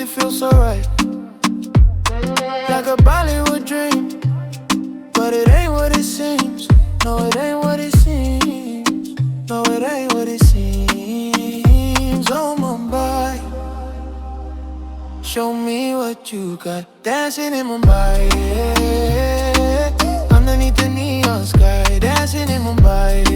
it feels so right. Like a Bollywood dream, but it ain't what it seems. No, it ain't what it seems. No, it ain't what it seems. Oh, Mumbai, show me what you got. Dancing in Mumbai, yeah. Underneath the neon sky. Dancing in Mumbai,